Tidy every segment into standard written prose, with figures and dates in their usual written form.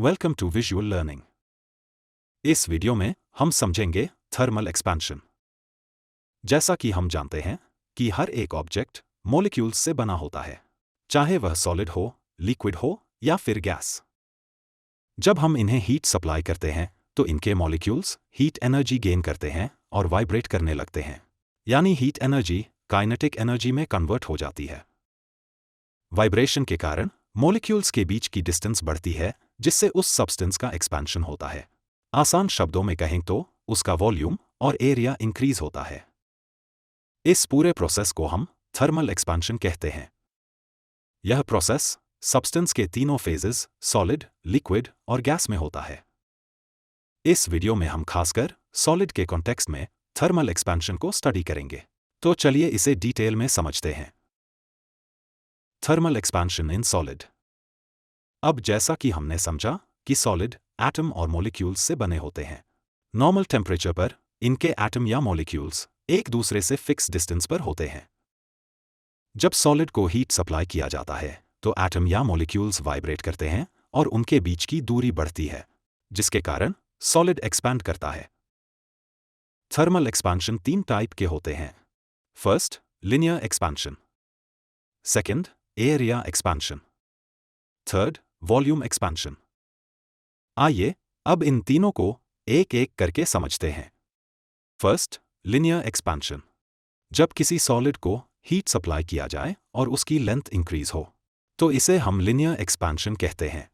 Welcome to visual learning. इस video में हम समझेंगे थर्मल एक्सपेंशन। जैसा कि हम जानते हैं कि हर एक ऑब्जेक्ट मॉलिक्यूल्स से बना होता है, चाहे वह सॉलिड हो, लिक्विड हो या फिर गैस। जब हम इन्हें हीट सप्लाई करते हैं तो इनके मॉलिक्यूल्स हीट एनर्जी गेन करते हैं और वाइब्रेट करने लगते हैं, यानी हीट एनर्जी काइनेटिक एनर्जी में कन्वर्ट हो जाती है। वाइब्रेशन के कारण मॉलिक्यूल्स के बीच की डिस्टेंस बढ़ती है, जिससे उस सब्सटेंस का एक्सपेंशन होता है। आसान शब्दों में कहें तो उसका वॉल्यूम और एरिया इंक्रीज होता है। इस पूरे प्रोसेस को हम थर्मल एक्सपेंशन कहते हैं। यह प्रोसेस सब्सटेंस के तीनों फेजेस सॉलिड, लिक्विड और गैस में होता है। इस वीडियो में हम खासकर सॉलिड के कॉन्टेक्स्ट में थर्मल एक्सपेंशन को स्टडी करेंगे। तो चलिए इसे डिटेल में समझते हैं। Thermal expansion in solid. अब जैसा कि हमने समझा कि सॉलिड एटम और मॉलिक्यूल्स से बने होते हैं। नॉर्मल टेम्परेचर पर इनके एटम या मॉलिक्यूल्स एक दूसरे से फिक्स डिस्टेंस पर होते हैं। जब सॉलिड को हीट सप्लाई किया जाता है तो एटम या मॉलिक्यूल्स वाइब्रेट करते हैं और उनके बीच की दूरी बढ़ती है, जिसके कारण सॉलिड एक्सपैंड करता है। थर्मल एक्सपेंशन तीन टाइप के होते हैं। First, linear expansion. Second, area expansion. Third, volume expansion. आइए अब इन तीनों को एक एक करके समझते हैं। First, linear expansion. जब किसी सॉलिड को हीट सप्लाई किया जाए और उसकी लेंथ इंक्रीज हो तो इसे हम लिनियर एक्सपेंशन कहते हैं।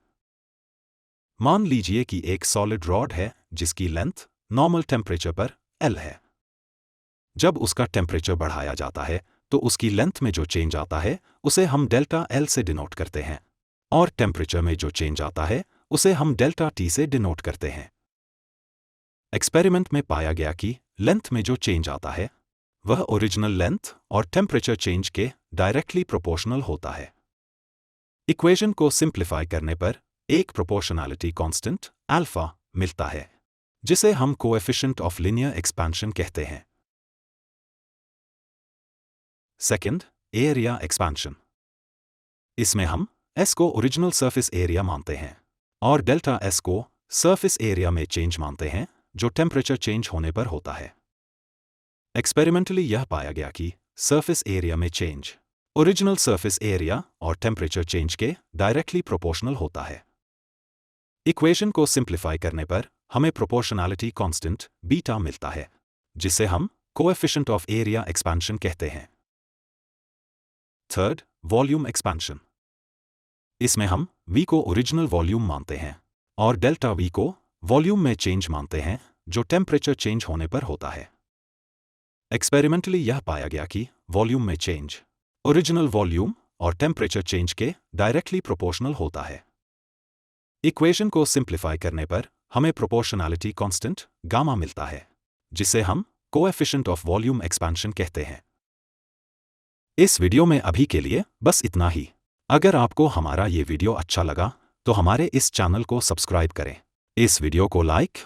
मान लीजिए कि एक सॉलिड रॉड है जिसकी लेंथ नॉर्मल टेम्परेचर पर L है। जब उसका टेम्परेचर बढ़ाया जाता है तो उसकी लेंथ में जो चेंज आता है उसे हम डेल्टा L से डिनोट करते हैं, और टेम्परेचर में जो चेंज आता है उसे हम डेल्टा T से डिनोट करते हैं। एक्सपेरिमेंट में पाया गया कि लेंथ में जो चेंज आता है वह ओरिजिनल लेंथ और टेम्परेचर चेंज के डायरेक्टली प्रोपोर्शनल होता है। इक्वेशन को सिंप्लीफाई करने पर एक प्रोपोर्शनैलिटी कांस्टेंट अल्फा मिलता है, जिसे हम कोएफिशिएंट ऑफ लिनियर एक्सपेंशन कहते हैं। Second, area expansion. इसमें हम S को ओरिजिनल सरफेस एरिया मानते हैं और डेल्टा S को सरफेस एरिया में चेंज मानते हैं जो टेम्परेचर चेंज होने पर होता है। एक्सपेरिमेंटली यह पाया गया कि सरफेस एरिया में चेंज ओरिजिनल सरफेस एरिया और टेम्परेचर चेंज के डायरेक्टली प्रोपोर्शनल होता है। इक्वेशन को सिंप्लीफाई करने पर हमें प्रोपोर्शनैलिटी कांस्टेंट बीटा मिलता है, जिसे हम कोएफिशिएंट ऑफ एरिया एक्सपेंशन कहते हैं। Third, volume expansion. इसमें हम V को ओरिजिनल वॉल्यूम मानते हैं और डेल्टा V को वॉल्यूम में चेंज मानते हैं जो टेम्परेचर चेंज होने पर होता है। एक्सपेरिमेंटली यह पाया गया कि वॉल्यूम में चेंज ओरिजिनल वॉल्यूम और टेम्परेचर चेंज के डायरेक्टली प्रोपोर्शनल होता है। इक्वेशन को सिंप्लीफाई करने पर हमें प्रोपोर्शनैलिटी कांस्टेंट गामा मिलता है, जिसे हम कोएफिशिएंट ऑफ वॉल्यूम एक्सपेंशन कहते हैं। इस वीडियो में अभी के लिए बस इतना ही। अगर आपको हमारा ये वीडियो अच्छा लगा तो हमारे इस चैनल को सब्सक्राइब करें, इस वीडियो को लाइक